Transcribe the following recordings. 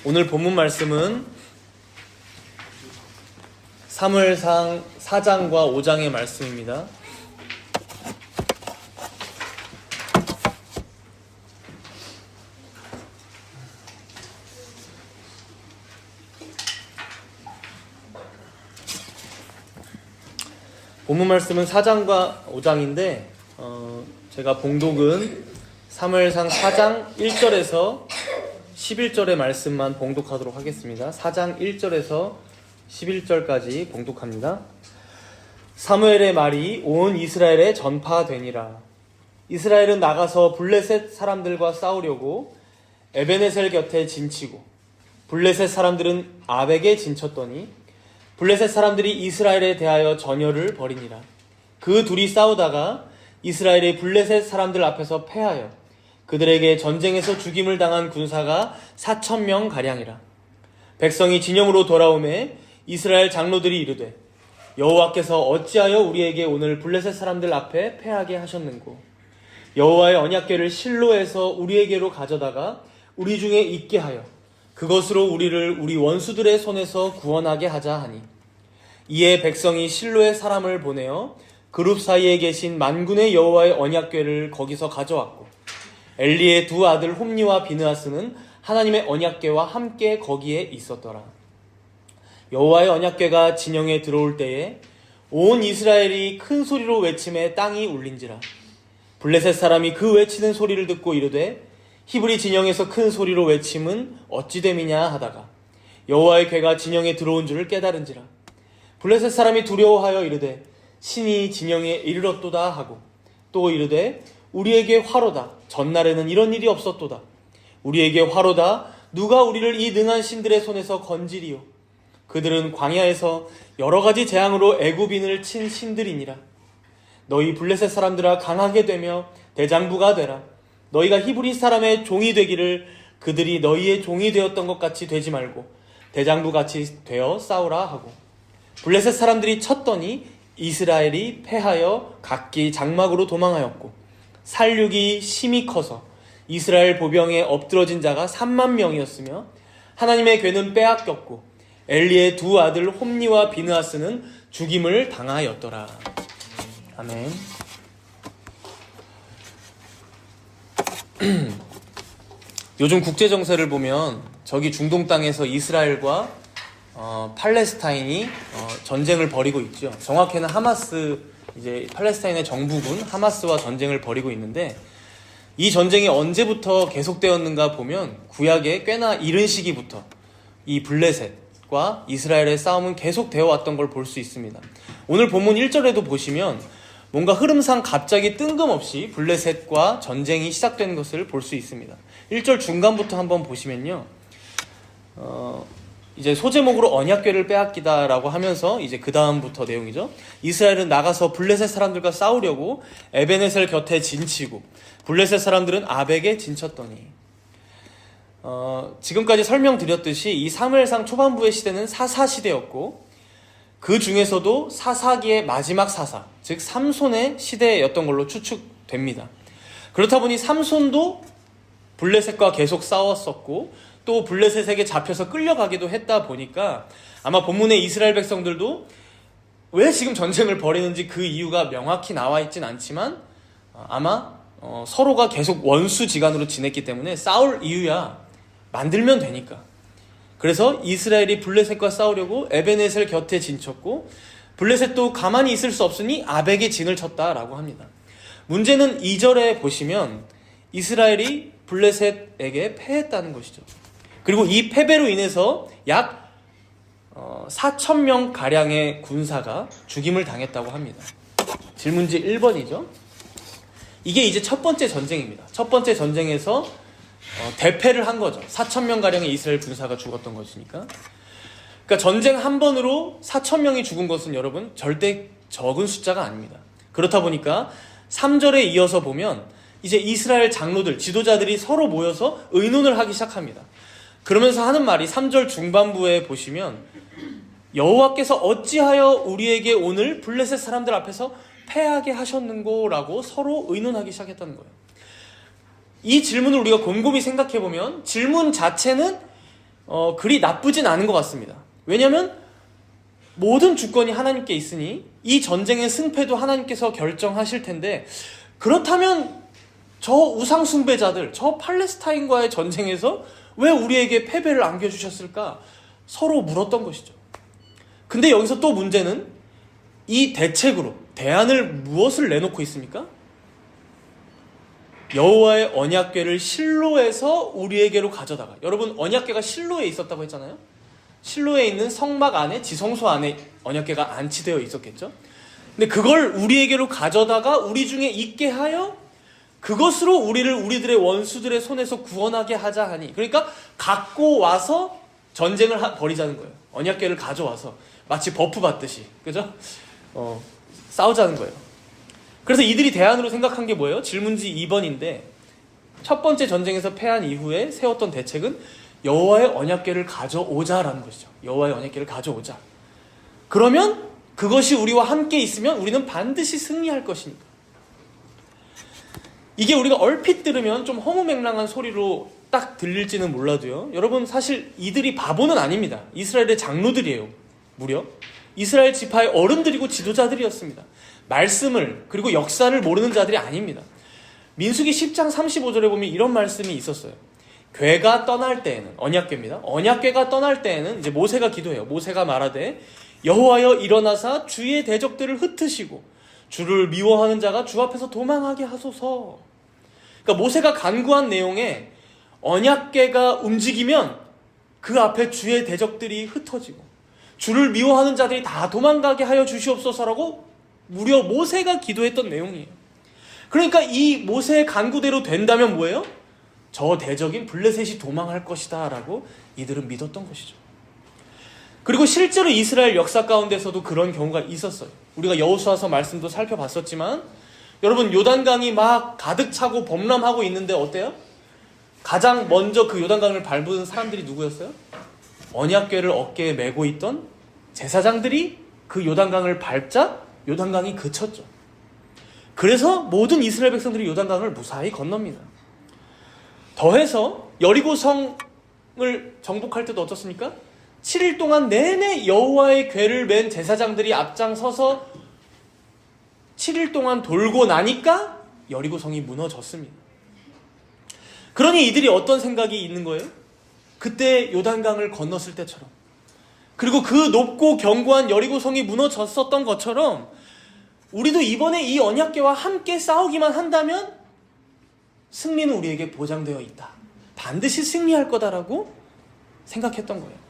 오늘 본문 말씀은 사무엘상 4장과 5장의 말씀입니다. 본문 말씀은 4장과 5장인데 제가 봉독은 사무엘상 4장 1절에서 11절의 말씀만 봉독하도록 하겠습니다. 4장 1절에서 11절까지 봉독합니다. 사무엘의 말이 온 이스라엘에 전파되니라. 이스라엘은 나가서 블레셋 사람들과 싸우려고 에베네셀 곁에 진치고 블레셋 사람들은 아벡에 진쳤더니 블레셋 사람들이 이스라엘에 대하여 전열을 벌이니라. 그 둘이 싸우다가 이스라엘이 블레셋 사람들 앞에서 패하여 그들에게 전쟁에서 죽임을 당한 군사가 4,000명 가량이라. 백성이 진영으로 돌아오매 이스라엘 장로들이 이르되 여호와께서 어찌하여 우리에게 오늘 블레셋 사람들 앞에 패하게 하셨는고 여호와의 언약궤를 실로에서 우리에게로 가져다가 우리 중에 있게 하여 그것으로 우리를 우리 원수들의 손에서 구원하게 하자 하니 이에 백성이 실로의 사람을 보내어 그룹 사이에 계신 만군의 여호와의 언약궤를 거기서 가져왔고 엘리의 두 아들 홈니와 비느하스는 하나님의 언약궤와 함께 거기에 있었더라. 여호와의 언약궤가 진영에 들어올 때에 온 이스라엘이 큰 소리로 외침에 땅이 울린지라. 블레셋 사람이 그 외치는 소리를 듣고 이르되 히브리 진영에서 큰 소리로 외침은 어찌 됨이냐 하다가 여호와의 궤가 진영에 들어온 줄을 깨달은지라. 블레셋 사람이 두려워하여 이르되 신이 진영에 이르렀도다 하고 또 이르되 우리에게 화로다. 전날에는 이런 일이 없었도다. 우리에게 화로다. 누가 우리를 이 능한 신들의 손에서 건지리요. 그들은 광야에서 여러 가지 재앙으로 애굽인을 친 신들이니라. 너희 블레셋 사람들아 강하게 되며 대장부가 되라. 너희가 히브리 사람의 종이 되기를 그들이 너희의 종이 되었던 것 같이 되지 말고 대장부같이 되어 싸우라 하고 블레셋 사람들이 쳤더니 이스라엘이 패하여 각기 장막으로 도망하였고 살육이 심히 커서 이스라엘 보병에 엎드러진 자가 3만 명이었으며 하나님의 궤는 빼앗겼고 엘리의 두 아들 홈니와 비느하스는 죽임을 당하였더라. 아멘. 요즘 국제정세를 보면 저기 중동 땅에서 이스라엘과 팔레스타인이 전쟁을 벌이고 있죠. 정확히는 하마스, 이제 팔레스타인의 정부군 하마스와 전쟁을 벌이고 있는데 이 전쟁이 언제부터 계속되었는가 보면 구약의 꽤나 이른 시기부터 이 블레셋과 이스라엘의 싸움은 계속되어 왔던 걸 볼 수 있습니다. 오늘 본문 1절에도 보시면 뭔가 흐름상 갑자기 뜬금없이 블레셋과 전쟁이 시작되는 것을 볼 수 있습니다. 1절 중간부터 한번 보시면요. 이제 소제목으로 언약궤를 빼앗기다라고 하면서 이제 그 다음부터 내용이죠. 이스라엘은 나가서 블레셋 사람들과 싸우려고 에베네셀 곁에 진치고 블레셋 사람들은 아벡에 진쳤더니 지금까지 설명드렸듯이 이 사무엘상 초반부의 시대는 사사 시대였고 그 중에서도 사사기의 마지막 사사, 즉 삼손의 시대였던 걸로 추측됩니다. 그렇다 보니 삼손도 블레셋과 계속 싸웠었고 또 블레셋에게 잡혀서 끌려가기도 했다 보니까 아마 본문의 이스라엘 백성들도 왜 지금 전쟁을 벌이는지 그 이유가 명확히 나와 있진 않지만 아마 서로가 계속 원수지간으로 지냈기 때문에 싸울 이유야 만들면 되니까. 그래서 이스라엘이 블레셋과 싸우려고 에베네셀 곁에 진쳤고 블레셋도 가만히 있을 수 없으니 아벡에 진을 쳤다라고 합니다. 문제는 2절에 보시면 이스라엘이 블레셋에게 패했다는 것이죠. 그리고 이 패배로 인해서 약 4,000명 가량의 군사가 죽임을 당했다고 합니다. 질문지 1번이죠. 이게 이제 첫 번째 전쟁입니다. 첫 번째 전쟁에서 대패를 한 거죠. 4,000명 가량의 이스라엘 군사가 죽었던 것이니까. 그러니까 전쟁 한 번으로 4,000명이 죽은 것은 여러분 절대 적은 숫자가 아닙니다. 그렇다 보니까 3절에 이어서 보면 이제 이스라엘 장로들, 지도자들이 서로 모여서 의논을 하기 시작합니다. 그러면서 하는 말이 3절 중반부에 보시면 여호와께서 어찌하여 우리에게 오늘 블레셋 사람들 앞에서 패하게 하셨는고 라고 서로 의논하기 시작했다는 거예요. 이 질문을 우리가 곰곰이 생각해보면 질문 자체는 그리 나쁘진 않은 것 같습니다. 왜냐하면 모든 주권이 하나님께 있으니 이 전쟁의 승패도 하나님께서 결정하실 텐데, 그렇다면 저 우상 숭배자들, 저 팔레스타인과의 전쟁에서 왜 우리에게 패배를 안겨주셨을까? 서로 물었던 것이죠. 근데 여기서 또 문제는 이 대책으로, 대안을 무엇을 내놓고 있습니까? 여호와의 언약궤를 실로에서 우리에게로 가져다가, 여러분 언약궤가 실로에 있었다고 했잖아요. 실로에 있는 성막 안에, 지성소 안에 언약궤가 안치되어 있었겠죠. 근데 그걸 우리에게로 가져다가 우리 중에 있게 하여 그것으로 우리를 우리들의 원수들의 손에서 구원하게 하자 하니, 그러니까 갖고 와서 전쟁을 벌이자는 거예요. 언약궤를 가져와서 마치 버프 받듯이, 그죠? 싸우자는 거예요. 그래서 이들이 대안으로 생각한 게 뭐예요? 질문지 2번인데, 첫 번째 전쟁에서 패한 이후에 세웠던 대책은 여호와의 언약궤를 가져오자라는 것이죠. 여호와의 언약궤를 가져오자. 그러면 그것이 우리와 함께 있으면 우리는 반드시 승리할 것이니까. 이게 우리가 얼핏 들으면 좀 허무맹랑한 소리로 딱 들릴지는 몰라도요, 여러분 사실 이들이 바보는 아닙니다. 이스라엘의 장로들이에요. 무려 이스라엘 지파의 어른들이고 지도자들이었습니다. 말씀을, 그리고 역사를 모르는 자들이 아닙니다. 민수기 10장 35절에 보면 이런 말씀이 있었어요. 궤가 떠날 때에는, 언약궤입니다. 언약궤가 떠날 때에는 이제 모세가 기도해요. 모세가 말하되 여호와여 일어나사 주의 대적들을 흩으시고 주를 미워하는 자가 주 앞에서 도망하게 하소서. 그러니까 모세가 간구한 내용에 언약궤가 움직이면 그 앞에 주의 대적들이 흩어지고 주를 미워하는 자들이 다 도망가게 하여 주시옵소서라고 무려 모세가 기도했던 내용이에요. 그러니까 이 모세의 간구대로 된다면 뭐예요? 저 대적인 블레셋이 도망할 것이다 라고 이들은 믿었던 것이죠. 그리고 실제로 이스라엘 역사 가운데서도 그런 경우가 있었어요. 우리가 여호수아서 말씀도 살펴봤었지만, 여러분 요단강이 막 가득 차고 범람하고 있는데 어때요? 가장 먼저 그 요단강을 밟은 사람들이 누구였어요? 언약궤를 어깨에 메고 있던 제사장들이 그 요단강을 밟자 요단강이 그쳤죠. 그래서 모든 이스라엘 백성들이 요단강을 무사히 건넙니다. 더해서 여리고성을 정복할 때도 어떻습니까? 7일 동안 내내 여호와의 궤를 맨 제사장들이 앞장서서 7일 동안 돌고 나니까 여리고성이 무너졌습니다. 그러니 이들이 어떤 생각이 있는 거예요? 그때 요단강을 건넜을 때처럼, 그리고 그 높고 견고한 여리고성이 무너졌었던 것처럼 우리도 이번에 이 언약궤와 함께 싸우기만 한다면 승리는 우리에게 보장되어 있다, 반드시 승리할 거다라고 생각했던 거예요.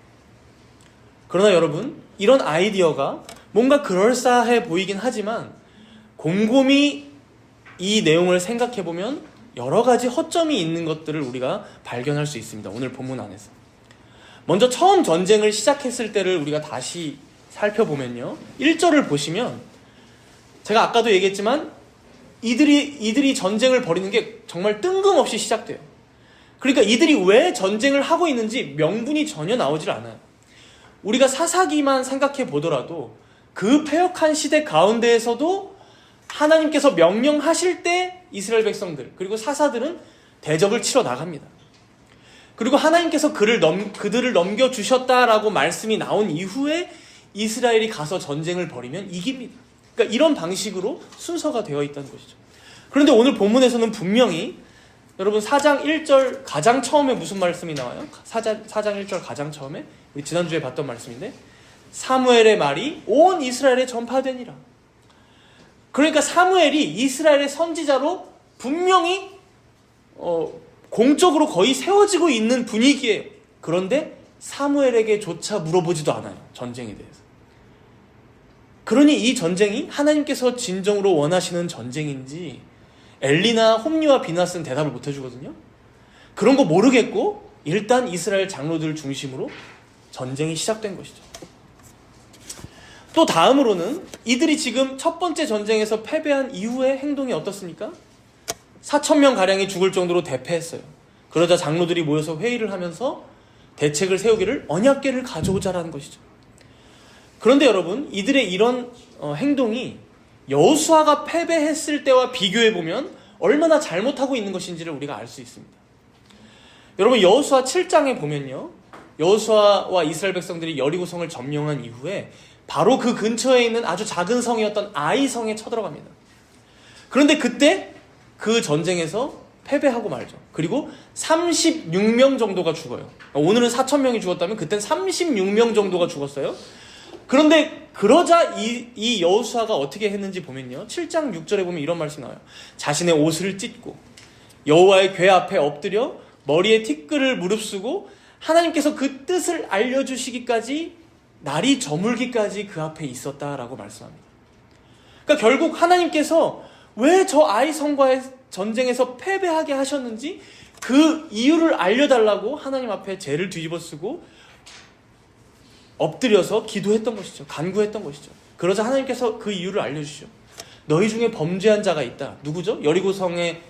그러나 여러분, 이런 아이디어가 뭔가 그럴싸해 보이긴 하지만 곰곰이 이 내용을 생각해보면 여러 가지 허점이 있는 것들을 우리가 발견할 수 있습니다. 오늘 본문 안에서. 먼저 처음 전쟁을 시작했을 때를 우리가 다시 살펴보면요, 1절을 보시면 제가 아까도 얘기했지만 이들이 전쟁을 벌이는 게 정말 뜬금없이 시작돼요. 그러니까 이들이 왜 전쟁을 하고 있는지 명분이 전혀 나오질 않아요. 우리가 사사기만 생각해 보더라도 그 패역한 시대 가운데에서도 하나님께서 명령하실 때 이스라엘 백성들, 그리고 사사들은 대적을 치러 나갑니다. 그리고 하나님께서 그들을 넘겨주셨다라고 말씀이 나온 이후에 이스라엘이 가서 전쟁을 벌이면 이깁니다. 그러니까 이런 방식으로 순서가 되어 있다는 것이죠. 그런데 오늘 본문에서는 분명히 여러분 4장 1절 가장 처음에 무슨 말씀이 나와요? 4장 1절 가장 처음에 우리 지난주에 봤던 말씀인데, 사무엘의 말이 온 이스라엘에 전파되니라. 그러니까 사무엘이 이스라엘의 선지자로 분명히 공적으로 거의 세워지고 있는 분위기예요. 그런데 사무엘에게조차 물어보지도 않아요, 전쟁에 대해서. 그러니 이 전쟁이 하나님께서 진정으로 원하시는 전쟁인지 엘리나 홈리와 비나스는 대답을 못 해주거든요. 그런 거 모르겠고 일단 이스라엘 장로들 중심으로 전쟁이 시작된 것이죠. 또 다음으로는 이들이 지금 첫 번째 전쟁에서 패배한 이후의 행동이 어떻습니까? 4,000명가량이 죽을 정도로 대패했어요. 그러자 장로들이 모여서 회의를 하면서 대책을 세우기를 언약궤를 가져오자라는 것이죠. 그런데 여러분, 이들의 이런 행동이 여호수아가 패배했을 때와 비교해보면 얼마나 잘못하고 있는 것인지를 우리가 알 수 있습니다. 여러분, 여호수아 7장에 보면요, 여호수아와 이스라엘 백성들이 여리고성을 점령한 이후에 바로 그 근처에 있는 아주 작은 성이었던 아이 성에 쳐들어갑니다. 그런데 그때 그 전쟁에서 패배하고 말죠. 그리고 36명 정도가 죽어요. 오늘은 4,000명이 죽었다면 그땐 36명 정도가 죽었어요. 그런데 그러자 이 여호수아가 어떻게 했는지 보면요, 7장 6절에 보면 이런 말씀이 나와요. 자신의 옷을 찢고 여호와의 궤 앞에 엎드려 머리에 티끌을 무릅쓰고 하나님께서 그 뜻을 알려주시기까지, 날이 저물기까지 그 앞에 있었다라고 말씀합니다. 그러니까 결국 하나님께서 왜 저 아이 성과의 전쟁에서 패배하게 하셨는지 그 이유를 알려달라고 하나님 앞에 죄를 뒤집어쓰고 엎드려서 기도했던 것이죠. 간구했던 것이죠. 그러자 하나님께서 그 이유를 알려주시죠. 너희 중에 범죄한 자가 있다. 누구죠? 여리고성에서의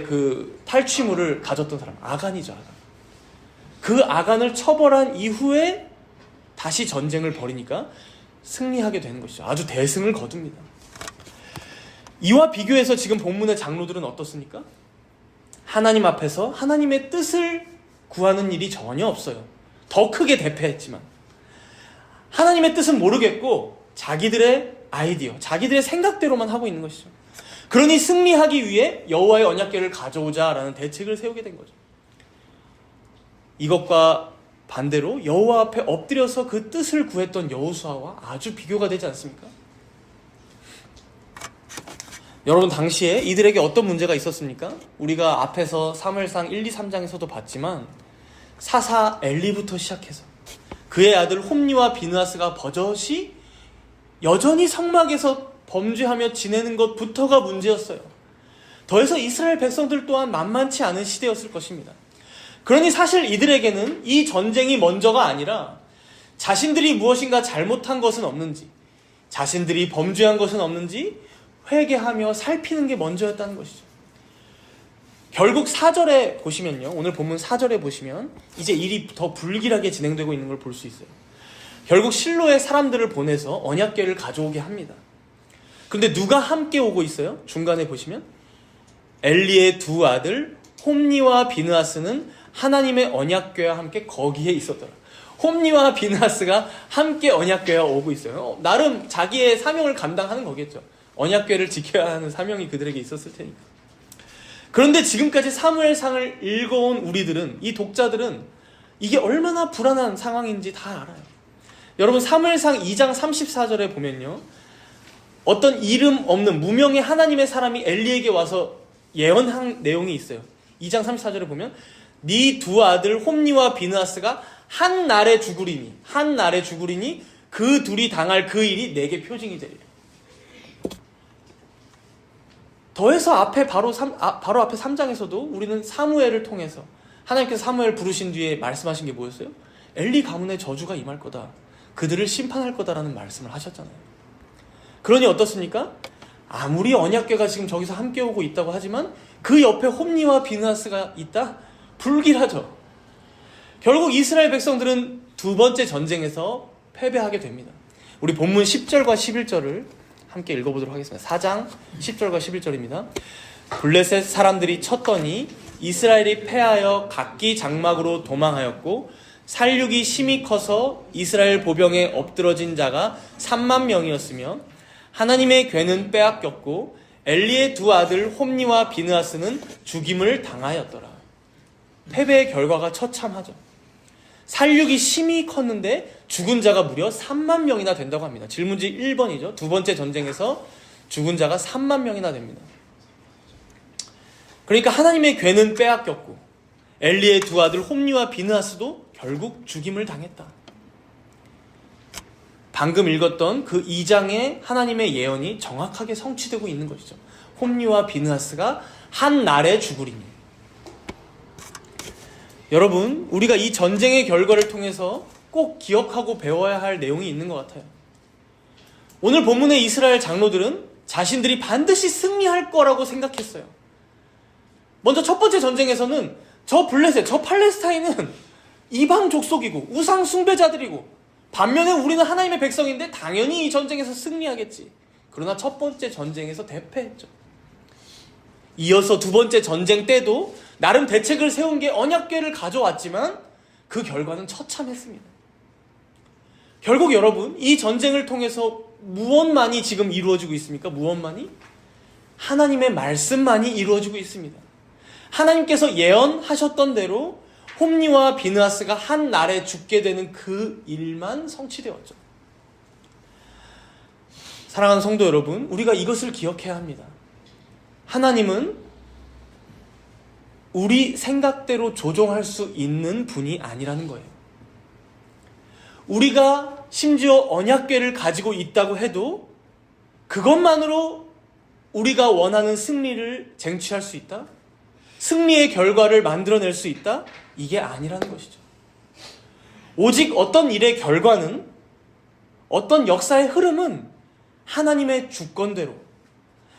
그 탈취물을 가졌던 사람, 아간이죠. 아간. 그 아간을 처벌한 이후에 다시 전쟁을 벌이니까 승리하게 되는 것이죠. 아주 대승을 거둡니다. 이와 비교해서 지금 본문의 장로들은 어떻습니까? 하나님 앞에서 하나님의 뜻을 구하는 일이 전혀 없어요. 더 크게 대패했지만 하나님의 뜻은 모르겠고 자기들의 아이디어, 자기들의 생각대로만 하고 있는 것이죠. 그러니 승리하기 위해 여호와의 언약궤를 가져오자라는 대책을 세우게 된 거죠. 이것과 반대로 여호와 앞에 엎드려서 그 뜻을 구했던 여호수아와 아주 비교가 되지 않습니까? 여러분, 당시에 이들에게 어떤 문제가 있었습니까? 우리가 앞에서 사무엘상 1, 2, 3장에서도 봤지만 사사 엘리부터 시작해서 그의 아들 홈니와 비느하스가 버젓이 여전히 성막에서 범죄하며 지내는 것부터가 문제였어요. 더해서 이스라엘 백성들 또한 만만치 않은 시대였을 것입니다. 그러니 사실 이들에게는 이 전쟁이 먼저가 아니라 자신들이 무엇인가 잘못한 것은 없는지, 자신들이 범죄한 것은 없는지 회개하며 살피는 게 먼저였다는 것이죠. 결국 4절에 보시면요, 오늘 본문 4절에 보시면 이제 일이 더 불길하게 진행되고 있는 걸 볼 수 있어요. 결국 실로에 사람들을 보내서 언약궤를 가져오게 합니다. 그런데 누가 함께 오고 있어요? 중간에 보시면 엘리의 두 아들 홈니와 비느하스는 하나님의 언약궤와 함께 거기에 있었더라. 홈니와 비느하스가 함께 언약궤와 오고 있어요. 나름 자기의 사명을 감당하는 거겠죠. 언약궤를 지켜야 하는 사명이 그들에게 있었을 테니까. 그런데 지금까지 사무엘상을 읽어온 우리들은, 이 독자들은 이게 얼마나 불안한 상황인지 다 알아요. 여러분, 사무엘상 2장 34절에 보면요, 어떤 이름 없는 무명의 하나님의 사람이 엘리에게 와서 예언한 내용이 있어요. 2장 34절에 보면 네 두 아들 홈니와 비느하스가 한 날에 죽으리니 그 둘이 당할 그 일이 내게 표징이 되리라. 더해서 앞에 바로 앞에 3장에서도 우리는 사무엘을 통해서 하나님께서 사무엘 부르신 뒤에 말씀하신 게 뭐였어요? 엘리 가문의 저주가 임할 거다, 그들을 심판할 거다라는 말씀을 하셨잖아요. 그러니 어떻습니까? 아무리 언약궤가 지금 저기서 함께 오고 있다고 하지만 그 옆에 홈니와 비느하스가 있다? 불길하죠. 결국 이스라엘 백성들은 두 번째 전쟁에서 패배하게 됩니다. 우리 본문 10절과 11절을 함께 읽어보도록 하겠습니다. 4장 10절과 11절입니다. 블레셋 사람들이 쳤더니 이스라엘이 패하여 각기 장막으로 도망하였고 살육이 심히 커서 이스라엘 보병에 엎드러진 자가 3만 명이었으며 하나님의 궤는 빼앗겼고 엘리의 두 아들 홈니와 비느하스는 죽임을 당하였더라. 패배의 결과가 처참하죠. 살육이 심히 컸는데 죽은 자가 무려 3만 명이나 된다고 합니다. 질문지 1번이죠. 두 번째 전쟁에서 죽은 자가 3만 명이나 됩니다. 그러니까 하나님의 궤는 빼앗겼고 엘리의 두 아들 홈니와 비느하스도 결국 죽임을 당했다. 방금 읽었던 그 2장의 하나님의 예언이 정확하게 성취되고 있는 것이죠. 홈니와 비느하스가 한 날에 죽으리니. 여러분, 우리가 이 전쟁의 결과를 통해서 꼭 기억하고 배워야 할 내용이 있는 것 같아요. 오늘 본문의 이스라엘 장로들은 자신들이 반드시 승리할 거라고 생각했어요. 먼저 첫 번째 전쟁에서는 저 블레셋, 저 팔레스타인은 이방 족속이고 우상 숭배자들이고 반면에 우리는 하나님의 백성인데 당연히 이 전쟁에서 승리하겠지. 그러나 첫 번째 전쟁에서 대패했죠. 이어서 두 번째 전쟁 때도 나름 대책을 세운 게 언약궤를 가져왔지만 그 결과는 처참했습니다. 결국 여러분, 이 전쟁을 통해서 무엇만이 지금 이루어지고 있습니까? 무엇만이? 하나님의 말씀만이 이루어지고 있습니다. 하나님께서 예언하셨던 대로 홈리와 비느하스가 한 날에 죽게 되는 그 일만 성취되었죠. 사랑하는 성도 여러분, 우리가 이것을 기억해야 합니다. 하나님은 우리 생각대로 조종할 수 있는 분이 아니라는 거예요. 우리가 심지어 언약궤를 가지고 있다고 해도 그것만으로 우리가 원하는 승리를 쟁취할 수 있다? 승리의 결과를 만들어낼 수 있다? 이게 아니라는 것이죠. 오직 어떤 일의 결과는, 어떤 역사의 흐름은 하나님의 주권대로,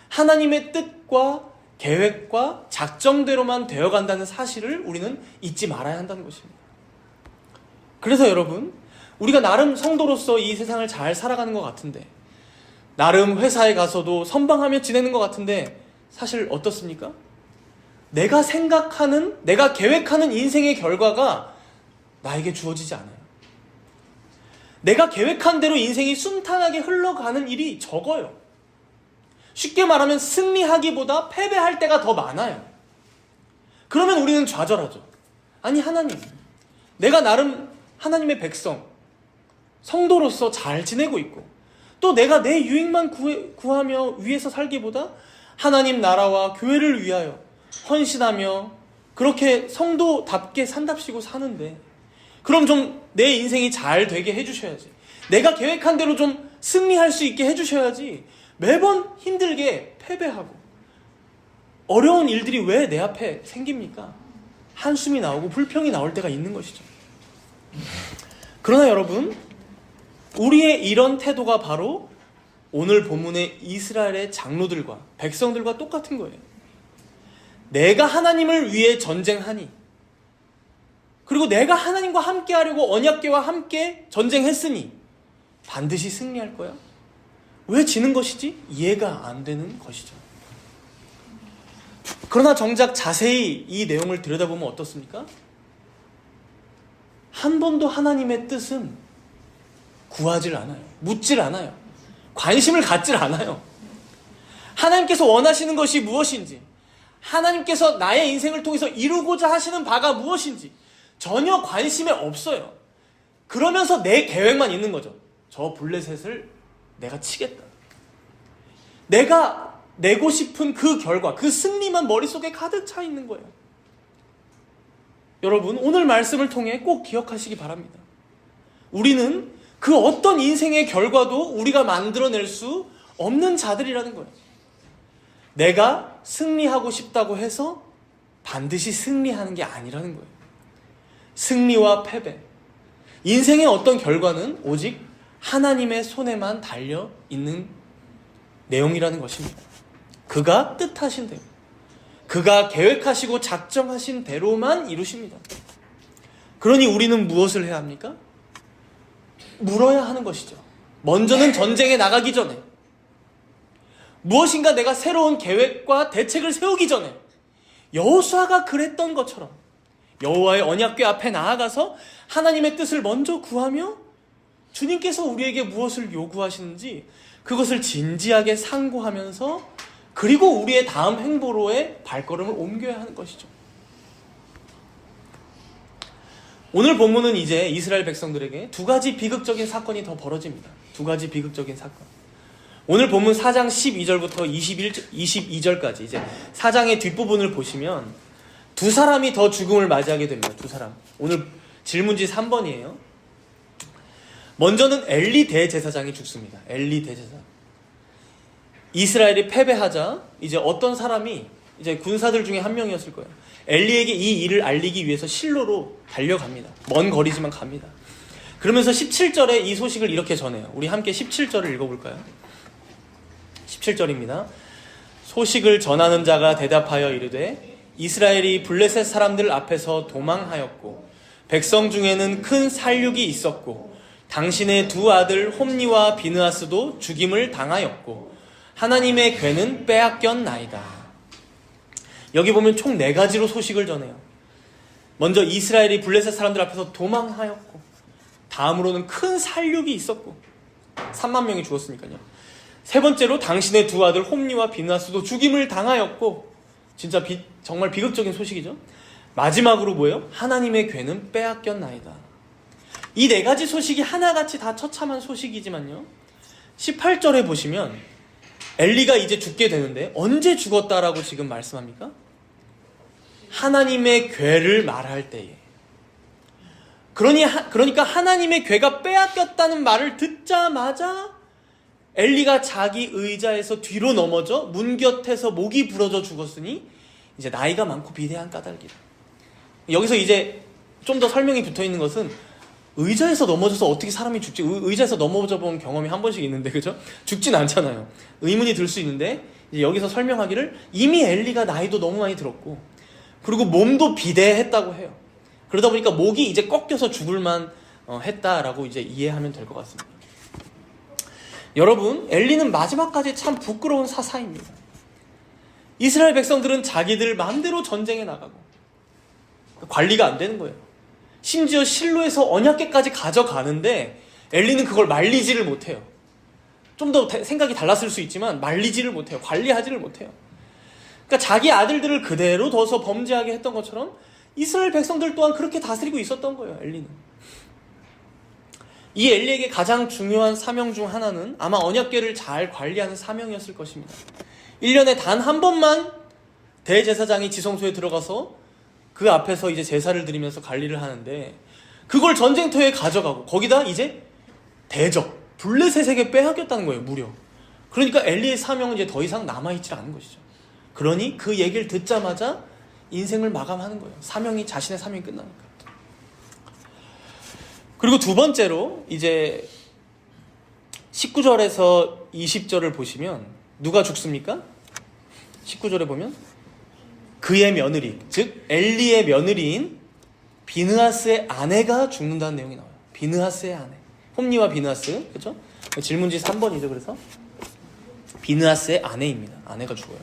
하나님의 뜻과 계획과 작정대로만 되어간다는 사실을 우리는 잊지 말아야 한다는 것입니다. 그래서 여러분, 우리가 나름 성도로서 이 세상을 잘 살아가는 것 같은데, 나름 회사에 가서도 선방하며 지내는 것 같은데, 사실 어떻습니까? 내가 생각하는, 내가 계획하는 인생의 결과가 나에게 주어지지 않아요. 내가 계획한 대로 인생이 순탄하게 흘러가는 일이 적어요. 쉽게 말하면 승리하기보다 패배할 때가 더 많아요. 그러면 우리는 좌절하죠. 아니, 하나님, 내가 나름 하나님의 백성, 성도로서 잘 지내고 있고, 또 내가 내 유익만 구하며 위해서 살기보다 하나님 나라와 교회를 위하여 헌신하며 그렇게 성도답게 산답시고 사는데, 그럼 좀 내 인생이 잘 되게 해주셔야지. 내가 계획한 대로 좀 승리할 수 있게 해주셔야지. 매번 힘들게 패배하고 어려운 일들이 왜 내 앞에 생깁니까? 한숨이 나오고 불평이 나올 때가 있는 것이죠. 그러나 여러분, 우리의 이런 태도가 바로 오늘 본문의 이스라엘의 장로들과 백성들과 똑같은 거예요. 내가 하나님을 위해 전쟁하니, 그리고 내가 하나님과 함께 하려고 언약궤와 함께 전쟁했으니 반드시 승리할 거야? 왜 지는 것이지? 이해가 안 되는 것이죠. 그러나 정작 자세히 이 내용을 들여다보면 어떻습니까? 한 번도 하나님의 뜻은 구하질 않아요. 묻질 않아요. 관심을 갖질 않아요. 하나님께서 원하시는 것이 무엇인지, 하나님께서 나의 인생을 통해서 이루고자 하시는 바가 무엇인지 전혀 관심에 없어요. 그러면서 내 계획만 있는 거죠. 저 블레셋을 내가 치겠다. 내가 내고 싶은 그 결과, 그 승리만 머릿속에 가득 차 있는 거예요. 여러분, 오늘 말씀을 통해 꼭 기억하시기 바랍니다. 우리는 그 어떤 인생의 결과도 우리가 만들어낼 수 없는 자들이라는 거예요. 내가 승리하고 싶다고 해서 반드시 승리하는 게 아니라는 거예요. 승리와 패배, 인생의 어떤 결과는 오직 하나님의 손에만 달려 있는 내용이라는 것입니다. 그가 뜻하신 대로, 그가 계획하시고 작정하신 대로만 이루십니다. 그러니 우리는 무엇을 해야 합니까? 물어야 하는 것이죠. 먼저는 전쟁에 나가기 전에, 무엇인가 내가 새로운 계획과 대책을 세우기 전에 여호수아가 그랬던 것처럼 여호와의 언약궤 앞에 나아가서 하나님의 뜻을 먼저 구하며 주님께서 우리에게 무엇을 요구하시는지 그것을 진지하게 상고하면서, 그리고 우리의 다음 행보로의 발걸음을 옮겨야 하는 것이죠. 오늘 본문은 이제 이스라엘 백성들에게 두 가지 비극적인 사건이 더 벌어집니다. 두 가지 비극적인 사건. 오늘 본문 4장 12절부터 22절까지 이제 4장의 뒷부분을 보시면 두 사람이 더 죽음을 맞이하게 됩니다. 두 사람. 오늘 질문지 3번이에요. 먼저는 엘리 대제사장이 죽습니다. 엘리 대제사장. 이스라엘이 패배하자 이제 어떤 사람이, 이제 군사들 중에 한 명이었을 거예요, 엘리에게 이 일을 알리기 위해서 실로로 달려갑니다. 먼 거리지만 갑니다. 그러면서 17절에 이 소식을 이렇게 전해요. 우리 함께 17절을 읽어볼까요? 17절입니다. 소식을 전하는 자가 대답하여 이르되 이스라엘이 블레셋 사람들 앞에서 도망하였고 백성 중에는 큰 살육이 있었고 당신의 두 아들 홈니와 비느하스도 죽임을 당하였고 하나님의 궤는 빼앗겼나이다. 여기 보면 총 4가지로 소식을 전해요. 먼저 이스라엘이 블레셋 사람들 앞에서 도망하였고, 다음으로는 큰 살육이 있었고 3만 명이 죽었으니까요. 세 번째로 당신의 두 아들 홈리와 비느하스도 죽임을 당하였고, 진짜 정말 비극적인 소식이죠. 마지막으로 뭐예요? 하나님의 괴는 빼앗겼나이다. 이 네 가지 소식이 하나같이 다 처참한 소식이지만요, 18절에 보시면 엘리가 이제 죽게 되는데 언제 죽었다라고 지금 말씀합니까? 하나님의 괴를 말할 때에. 그러니까 하나님의 괴가 빼앗겼다는 말을 듣자마자 엘리가 자기 의자에서 뒤로 넘어져 문 곁에서 목이 부러져 죽었으니 이제 나이가 많고 비대한 까닭이다. 여기서 이제 좀 더 설명이 붙어 있는 것은, 의자에서 넘어져서 어떻게 사람이 죽지? 의자에서 넘어져 본 경험이 한 번씩 있는데, 그죠? 죽진 않잖아요. 의문이 들 수 있는데, 이제 여기서 설명하기를 이미 엘리가 나이도 너무 많이 들었고, 그리고 몸도 비대했다고 해요. 그러다 보니까 목이 이제 꺾여서 죽을만 했다라고 이제 이해하면 될 것 같습니다. 여러분, 엘리는 마지막까지 참 부끄러운 사사입니다. 이스라엘 백성들은 자기들 마음대로 전쟁에 나가고 관리가 안 되는 거예요. 심지어 실로에서 언약궤까지 가져가는데 엘리는 그걸 말리지를 못해요. 좀 더 생각이 달랐을 수 있지만 말리지를 못해요. 관리하지를 못해요. 그러니까 자기 아들들을 그대로 둬서 범죄하게 했던 것처럼 이스라엘 백성들 또한 그렇게 다스리고 있었던 거예요, 엘리는. 이 엘리에게 가장 중요한 사명 중 하나는 아마 언약궤를 잘 관리하는 사명이었을 것입니다. 1년에 단 한 번만 대제사장이 지성소에 들어가서 그 앞에서 이제 제사를 드리면서 관리를 하는데, 그걸 전쟁터에 가져가고 거기다 이제 대적 블레셋에게 빼앗겼다는 거예요, 무려. 그러니까 엘리의 사명은 이제 더 이상 남아있지 않은 것이죠. 그러니 그 얘기를 듣자마자 인생을 마감하는 거예요. 자신의 사명이 끝나니까. 그리고 두 번째로 이제 19절에서 20절을 보시면 누가 죽습니까? 19절에 보면 그의 며느리, 즉 엘리의 며느리인 비느하스의 아내가 죽는다는 내용이 나와요. 비느하스의 아내, 홈리와 비느하스, 그렇죠? 질문지 3번이죠. 그래서 비느하스의 아내입니다. 아내가 죽어요.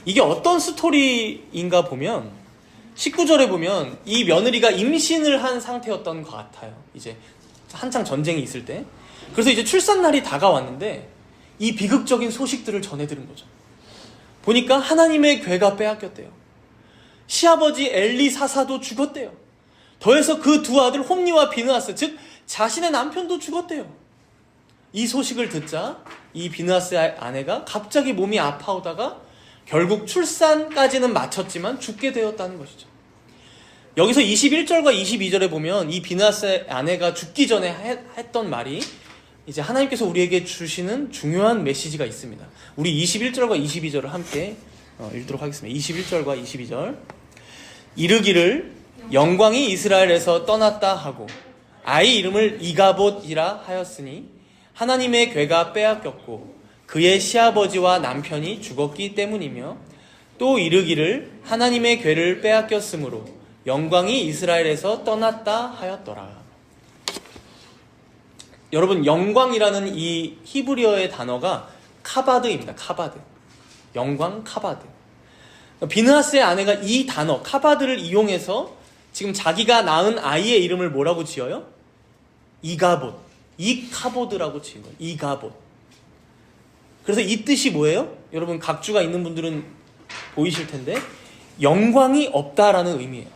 이게 어떤 스토리인가 보면 19절에 보면 이 며느리가 임신을 한 상태였던 것 같아요. 이제 한창 전쟁이 있을 때. 그래서 이제 출산날이 다가왔는데 이 비극적인 소식들을 전해들은 거죠. 보니까 하나님의 괴가 빼앗겼대요. 시아버지 엘리 사사도 죽었대요. 더해서 그 두 아들 홈리와 비느하스, 즉 자신의 남편도 죽었대요. 이 소식을 듣자 이 비느하스의 아내가 갑자기 몸이 아파오다가 결국 출산까지는 마쳤지만 죽게 되었다는 것이죠. 여기서 21절과 22절에 보면 이 비느하스의 아내가 죽기 전에 했던 말이 이제 하나님께서 우리에게 주시는 중요한 메시지가 있습니다. 우리 21절과 22절을 함께 읽도록 하겠습니다. 21절과 22절. 이르기를 영광이 이스라엘에서 떠났다 하고 아이 이름을 이가봇이라 하였으니 하나님의 괴가 빼앗겼고 그의 시아버지와 남편이 죽었기 때문이며, 또 이르기를 하나님의 괴를 빼앗겼으므로 영광이 이스라엘에서 떠났다 하였더라. 여러분, 영광이라는 이 히브리어의 단어가 카바드입니다. 카바드. 영광 카바드. 비느하스의 아내가 이 단어 카바드를 이용해서 지금 자기가 낳은 아이의 이름을 뭐라고 지어요? 이가봇. 이카보드라고 지은 거예요. 이가봇. 그래서 이 뜻이 뭐예요? 여러분 각주가 있는 분들은 보이실 텐데 영광이 없다라는 의미예요.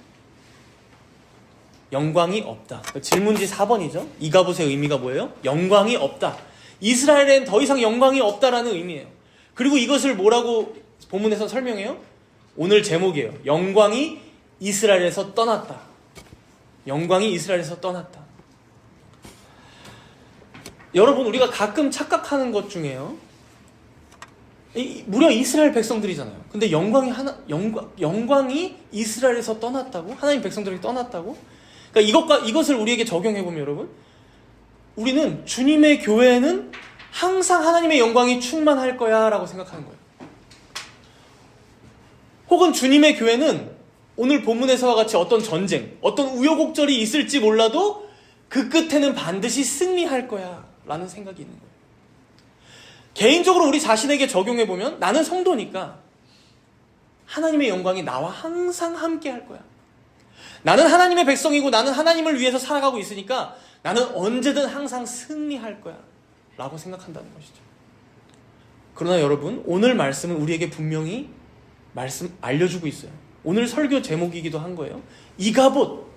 영광이 없다. 질문지 4번이죠. 이가봇의 의미가 뭐예요? 영광이 없다. 이스라엘엔 더 이상 영광이 없다라는 의미예요. 그리고 이것을 뭐라고 본문에서 설명해요? 오늘 제목이에요. 영광이 이스라엘에서 떠났다. 영광이 이스라엘에서 떠났다. 여러분, 우리가 가끔 착각하는 것 중에요, 무려 이스라엘 백성들이잖아요. 근데 영광이 이스라엘에서 떠났다고? 하나님 백성들에게 떠났다고? 그러니까 이것을 우리에게 적용해보면 여러분, 우리는 주님의 교회에는 항상 하나님의 영광이 충만할 거야 라고 생각하는 거예요. 혹은 주님의 교회는 오늘 본문에서와 같이 어떤 전쟁, 어떤 우여곡절이 있을지 몰라도 그 끝에는 반드시 승리할 거야 라는 생각이 있는 거예요. 개인적으로 우리 자신에게 적용해보면 나는 성도니까 하나님의 영광이 나와 항상 함께 할 거야. 나는 하나님의 백성이고 나는 하나님을 위해서 살아가고 있으니까 나는 언제든 항상 승리할 거야 라고 생각한다는 것이죠. 그러나 여러분, 오늘 말씀은 우리에게 분명히 알려주고 있어요. 오늘 설교 제목이기도 한 거예요. 이가봇,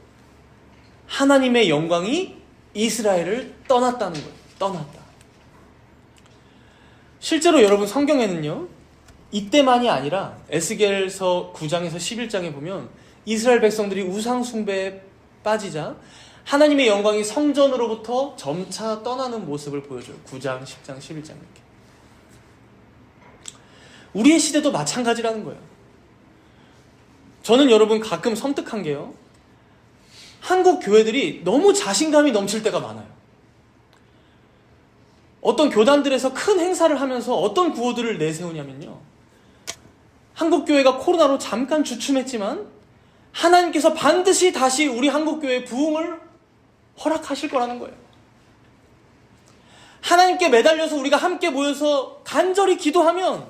하나님의 영광이 이스라엘을 떠났다는 거예요. 떠났다. 실제로 여러분, 성경에는요, 이때만이 아니라 에스겔서 9장에서 11장에 보면 이스라엘 백성들이 우상 숭배에 빠지자 하나님의 영광이 성전으로부터 점차 떠나는 모습을 보여줘요. 9장, 10장, 11장 이렇게. 우리의 시대도 마찬가지라는 거예요. 저는 여러분 가끔 섬뜩한 게요, 한국 교회들이 너무 자신감이 넘칠 때가 많아요. 어떤 교단들에서 큰 행사를 하면서 어떤 구호들을 내세우냐면요, 한국 교회가 코로나로 잠깐 주춤했지만 하나님께서 반드시 다시 우리 한국 교회의 부흥을 허락하실 거라는 거예요. 하나님께 매달려서 우리가 함께 모여서 간절히 기도하면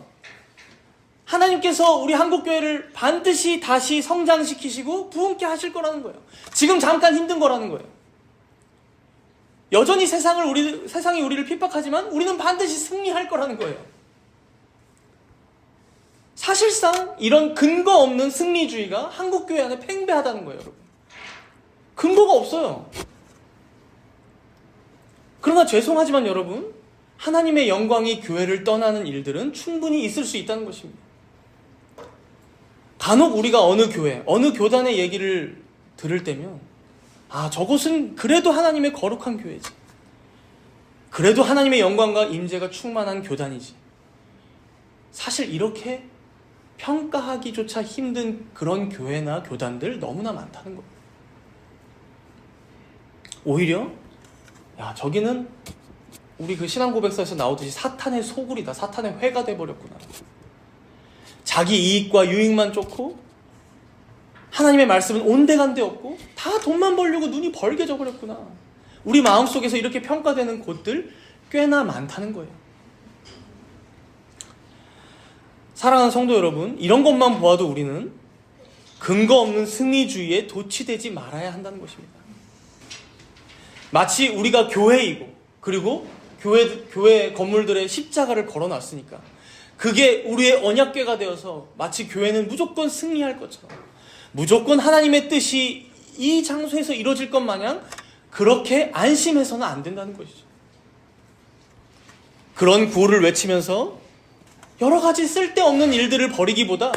하나님께서 우리 한국 교회를 반드시 다시 성장시키시고 부흥케 하실 거라는 거예요. 지금 잠깐 힘든 거라는 거예요. 여전히 세상이 우리를 핍박하지만 우리는 반드시 승리할 거라는 거예요. 사실상 이런 근거 없는 승리주의가 한국 교회 안에 팽배하다는 거예요, 여러분. 근거가 없어요. 그러나 죄송하지만 여러분, 하나님의 영광이 교회를 떠나는 일들은 충분히 있을 수 있다는 것입니다. 간혹 우리가 어느 교회, 어느 교단의 얘기를 들을 때면 저곳은 그래도 하나님의 거룩한 교회지, 그래도 하나님의 영광과 임재가 충만한 교단이지. 사실 이렇게 평가하기조차 힘든 그런 교회나 교단들 너무나 많다는 거예요. 오히려 저기는 우리 그 신앙고백서에서 나오듯이 사탄의 소굴이다, 사탄의 회가 돼버렸구나, 자기 이익과 유익만 쫓고 하나님의 말씀은 온데간데 없고 다 돈만 벌려고 눈이 벌게 져버렸구나, 우리 마음속에서 이렇게 평가되는 곳들 꽤나 많다는 거예요. 사랑하는 성도 여러분, 이런 것만 보아도 우리는 근거 없는 승리주의에 도취되지 말아야 한다는 것입니다. 마치 우리가 교회이고 그리고 교회 건물들에 십자가를 걸어놨으니까 그게 우리의 언약궤가 되어서 마치 교회는 무조건 승리할 것처럼, 무조건 하나님의 뜻이 이 장소에서 이루어질 것 마냥 그렇게 안심해서는 안 된다는 것이죠. 그런 구호를 외치면서 여러 가지 쓸데없는 일들을 벌이기보다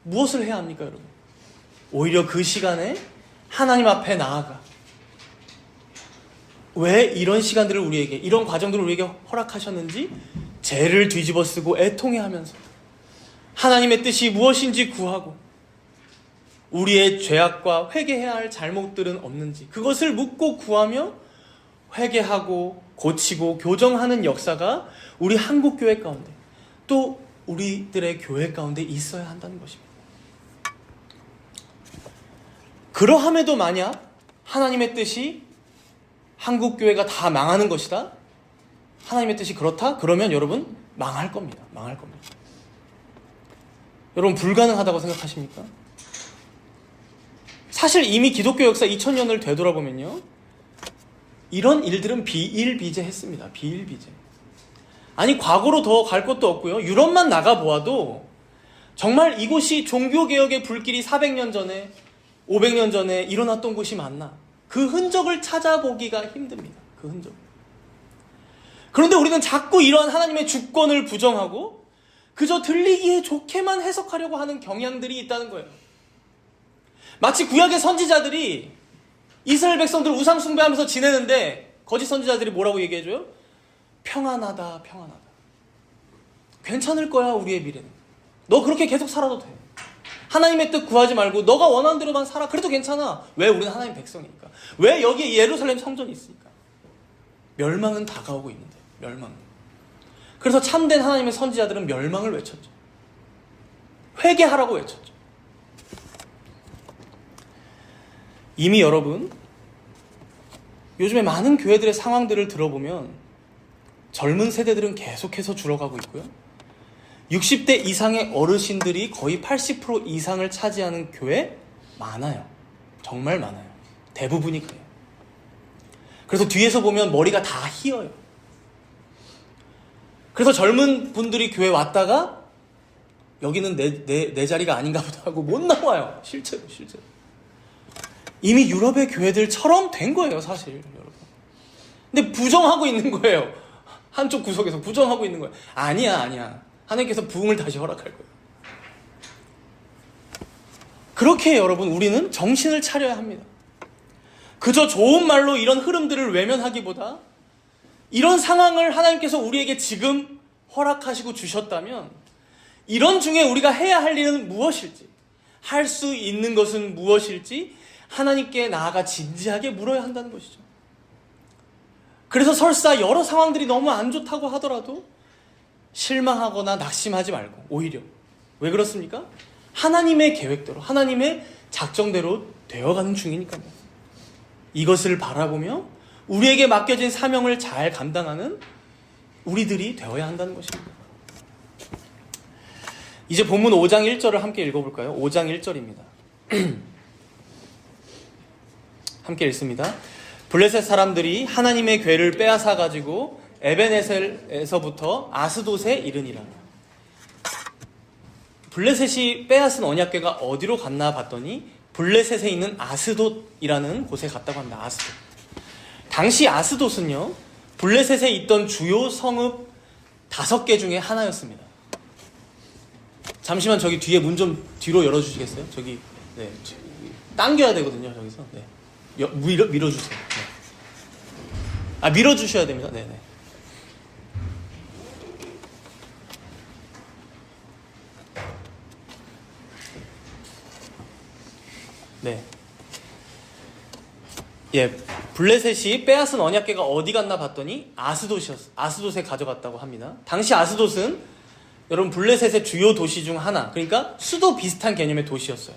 무엇을 해야 합니까, 여러분? 오히려 그 시간에 하나님 앞에 나아가, 왜 이런 시간들을 우리에게, 이런 과정들을 우리에게 허락하셨는지 죄를 뒤집어 쓰고 애통해하면서 하나님의 뜻이 무엇인지 구하고, 우리의 죄악과 회개해야 할 잘못들은 없는지 그것을 묻고 구하며 회개하고 고치고 교정하는 역사가 우리 한국교회 가운데, 또 우리들의 교회 가운데 있어야 한다는 것입니다. 그러함에도 만약 하나님의 뜻이 한국교회가 다 망하는 것이다, 하나님의 뜻이 그렇다? 그러면 여러분 망할 겁니다. 망할 겁니다. 여러분 불가능하다고 생각하십니까? 사실 이미 기독교 역사 2000년을 되돌아보면요, 이런 일들은 비일비재했습니다. 비일비재. 아니 과거로 더 갈 것도 없고요, 유럽만 나가보아도 정말 이곳이 종교개혁의 불길이 400년 전에 500년 전에 일어났던 곳이 맞나, 그 흔적을 찾아보기가 힘듭니다. 그 흔적. 그런데 우리는 자꾸 이러한 하나님의 주권을 부정하고 그저 들리기에 좋게만 해석하려고 하는 경향들이 있다는 거예요. 마치 구약의 선지자들이 이스라엘 백성들 우상 숭배하면서 지내는데 거짓 선지자들이 뭐라고 얘기해줘요? 평안하다, 평안하다. 괜찮을 거야, 우리의 미래는. 너 그렇게 계속 살아도 돼. 하나님의 뜻 구하지 말고 너가 원하는 대로만 살아. 그래도 괜찮아. 왜? 우리는 하나님의 백성이니까. 왜? 여기에 예루살렘 성전이 있으니까. 멸망은 다가오고 있는데, 멸망은. 그래서 참된 하나님의 선지자들은 멸망을 외쳤죠. 회개하라고 외쳤죠. 이미 여러분, 요즘에 많은 교회들의 상황들을 들어보면 젊은 세대들은 계속해서 줄어가고 있고요, 60대 이상의 어르신들이 거의 80% 이상을 차지하는 교회 많아요. 정말 많아요. 대부분이 그래요. 그래서 뒤에서 보면 머리가 다 휘어요. 그래서 젊은 분들이 교회 왔다가 여기는 내 자리가 아닌가 보다 하고 못 나와요. 실제로. 이미 유럽의 교회들처럼 된 거예요, 사실, 여러분. 근데 부정하고 있는 거예요. 한쪽 구석에서 부정하고 있는 거예요. 아니야. 하나님께서 부흥을 다시 허락할 거예요. 그렇게 여러분, 우리는 정신을 차려야 합니다. 그저 좋은 말로 이런 흐름들을 외면하기보다 이런 상황을 하나님께서 우리에게 지금 허락하시고 주셨다면 이런 중에 우리가 해야 할 일은 무엇일지, 할 수 있는 것은 무엇일지 하나님께 나아가 진지하게 물어야 한다는 것이죠. 그래서 설사 여러 상황들이 너무 안 좋다고 하더라도 실망하거나 낙심하지 말고, 오히려 왜 그렇습니까? 하나님의 계획대로, 하나님의 작정대로 되어가는 중이니까요. 이것을 바라보며 우리에게 맡겨진 사명을 잘 감당하는 우리들이 되어야 한다는 것입니다. 이제 본문 5장 1절을 함께 읽어볼까요? 5장 1절입니다. 함께 읽습니다. 블레셋 사람들이 하나님의 궤를 빼앗아 가지고 에벤에셀에서부터 아스돗에 이르니라. 블레셋이 빼앗은 언약궤가 어디로 갔나 봤더니 블레셋에 있는 아스돗이라는 곳에 갔다고 합니다. 아스돗. 당시 아스돗은요, 블레셋에 있던 주요 성읍 5개 중에 하나였습니다. 잠시만 저기 뒤에 문 좀 뒤로 열어주시겠어요? 저기, 네, 당겨야 되거든요, 저기서. 네. 밀어주세요. 네. 밀어주셔야 됩니다. 네네. 네. 예, 블레셋이 빼앗은 언약궤가 어디 갔나 봤더니 아스돗에 가져갔다고 합니다. 당시 아스돗은 여러분 블레셋의 주요 도시 중 하나, 그러니까 수도 비슷한 개념의 도시였어요.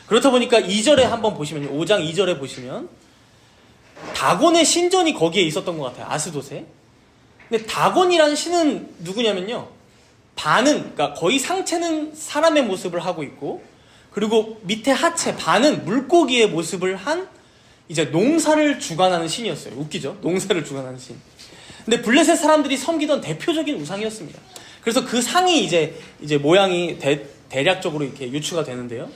그렇다 보니까 2절에 한번 보시면, 5장 2절에 보시면 다곤의 신전이 거기에 있었던 것 같아요. 아스돗에. 근데 다곤이라는 신은 누구냐면요, 그러니까 거의 상체는 사람의 모습을 하고 있고, 그리고 밑에 하체 반은 물고기의 모습을 한 이제 농사를 주관하는 신이었어요. 웃기죠? 농사를 주관하는 신. 근데 블레셋 사람들이 섬기던 대표적인 우상이었습니다. 그래서 그 상이 이제 모양이 대략적으로 이렇게 유추가 되는데요.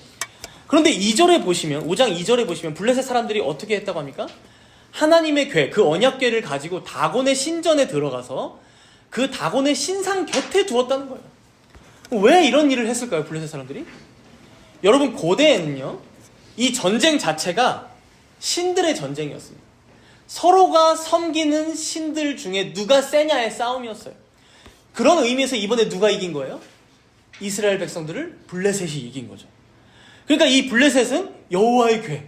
그런데 2절에 보시면, 5장 2절에 보시면 블레셋 사람들이 어떻게 했다고 합니까? 하나님의 궤, 그 언약궤를 가지고 다곤의 신전에 들어가서 그 다곤의 신상 곁에 두었다는 거예요. 왜 이런 일을 했을까요, 블레셋 사람들이? 여러분, 고대에는요, 이 전쟁 자체가 신들의 전쟁이었습니다. 서로가 섬기는 신들 중에 누가 세냐의 싸움이었어요. 그런 의미에서 이번에 누가 이긴 거예요? 이스라엘 백성들을 블레셋이 이긴 거죠. 그러니까 이 블레셋은 여호와의 궤,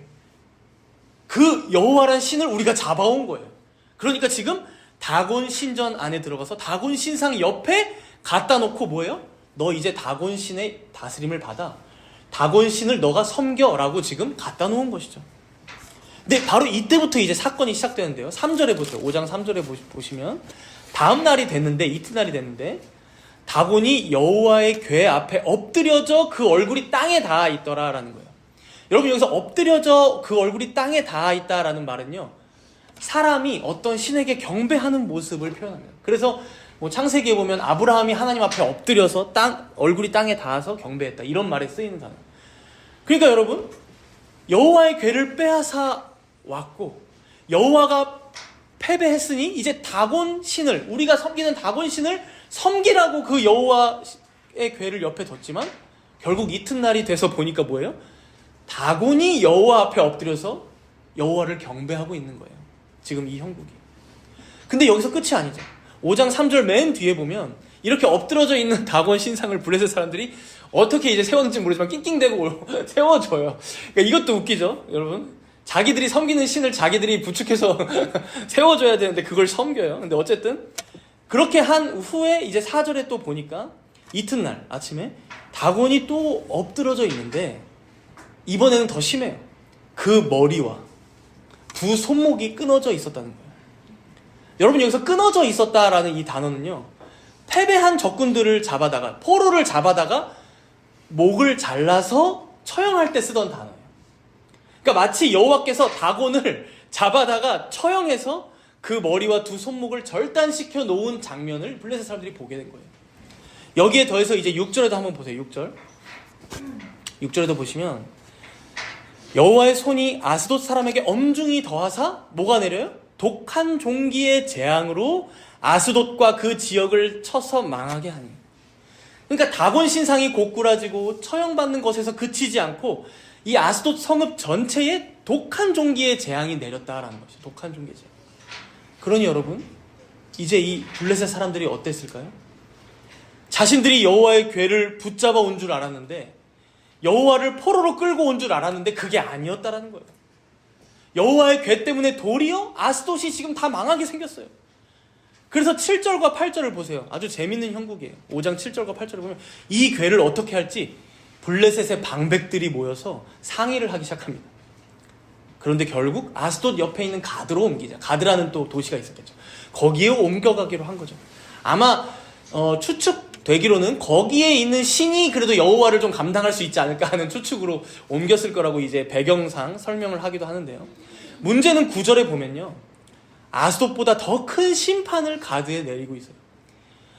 그 여호와라는 신을 우리가 잡아온 거예요. 그러니까 지금 다곤 신전 안에 들어가서 다곤 신상 옆에 갖다 놓고 뭐예요? 너 이제 다곤 신의 다스림을 받아, 다곤 신을 너가 섬겨라고 지금 갖다 놓은 것이죠. 근데 바로 이때부터 이제 사건이 시작되는데요. 3절에 보세요. 5장 3절에 보시면 다음 날이 됐는데, 이튿날이 됐는데 다곤이 여호와의 궤 앞에 엎드려져 그 얼굴이 땅에 닿아 있더라라는 거예요. 여러분, 여기서 엎드려져 그 얼굴이 땅에 닿아 있다라는 말은요, 사람이 어떤 신에게 경배하는 모습을 표현합니다. 그래서 창세기에 보면 아브라함이 하나님 앞에 엎드려서 얼굴이 땅에 닿아서 경배했다, 이런 말에 쓰이는 단어. 그러니까 여러분, 여호와의 궤를 빼앗아 왔고 여호와가 패배했으니 이제 다곤 신을, 우리가 섬기는 다곤 신을 섬기라고 그 여호와의 궤를 옆에 뒀지만 결국 이튿날이 돼서 보니까 뭐예요? 다곤이 여호와 앞에 엎드려서 여호와를 경배하고 있는 거예요. 지금 이 형국이. 근데 여기서 끝이 아니죠. 5장 3절 맨 뒤에 보면 이렇게 엎드러져 있는 다곤 신상을 블레셋 사람들이 어떻게 이제 세웠는지 모르지만 낑낑대고 세워줘요. 그러니까 이것도 웃기죠, 여러분. 자기들이 섬기는 신을 자기들이 부축해서 세워줘야 되는데 그걸 섬겨요. 근데 어쨌든 그렇게 한 후에 이제 4절에 또 보니까 이튿날 아침에 다곤이 또 엎드러져 있는데 이번에는 더 심해요. 그 머리와 두 손목이 끊어져 있었다는 거예요. 여러분, 여기서 끊어져 있었다라는 이 단어는요, 패배한 적군들을 잡아다가, 포로를 잡아다가 목을 잘라서 처형할 때 쓰던 단어예요. 그러니까 마치 여호와께서 다곤을 잡아다가 처형해서 그 머리와 두 손목을 절단시켜 놓은 장면을 블레셋 사람들이 보게 된 거예요. 여기에 더해서 이제 6절에도 한번 보세요. 6절에도 보시면 여호와의 손이 아스돗 사람에게 엄중히 더하사 뭐가 내려요? 독한 종기의 재앙으로 아스돗과 그 지역을 쳐서 망하게 하니. 그러니까 다곤 신상이 고꾸라지고 처형받는 것에서 그치지 않고 이 아스돗 성읍 전체에 독한 종기의 재앙이 내렸다라는 것이죠. 독한 종기의 재앙. 그러니 여러분, 이제 이 블레셋 사람들이 어땠을까요? 자신들이 여호와의 궤를 붙잡아 온 줄 알았는데, 여호와를 포로로 끌고 온 줄 알았는데 그게 아니었다라는 거예요. 여호와의 궤 때문에 도리어 아스돗이 지금 다 망하게 생겼어요. 그래서 7절과 8절을 보세요. 아주 재밌는 형국이에요. 5장 7절과 8절을 보면 이 궤를 어떻게 할지 블레셋의 방백들이 모여서 상의를 하기 시작합니다. 그런데 결국 아스돗 옆에 있는 가드로 옮기자. 가드라는 또 도시가 있었겠죠. 거기에 옮겨가기로 한 거죠. 아마 추측되기로는 거기에 있는 신이 그래도 여호와를 좀 감당할 수 있지 않을까 하는 추측으로 옮겼을 거라고 이제 배경상 설명을 하기도 하는데요. 문제는 9절에 보면요, 아스돗보다 더 큰 심판을 가드에 내리고 있어요.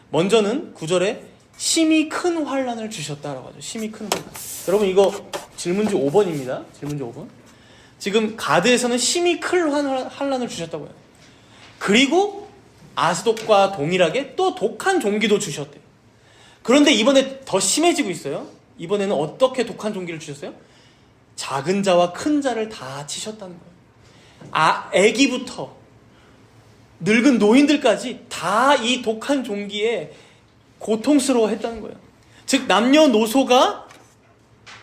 먼저는 9절에 심히 큰 환란을 주셨다라고 하죠. 심히 큰 환란. 여러분, 이거 질문지 5번입니다. 질문지 5번. 지금 가드에서는 심히 큰 환란을 주셨다고 해요. 그리고 아스돗과 동일하게 또 독한 종기도 주셨대요. 그런데 이번에 더 심해지고 있어요. 이번에는 어떻게 독한 종기를 주셨어요? 작은 자와 큰 자를 다 치셨다는 거예요. 애기부터 늙은 노인들까지 다 이 독한 종기에 고통스러워했다는 거예요. 즉 남녀노소가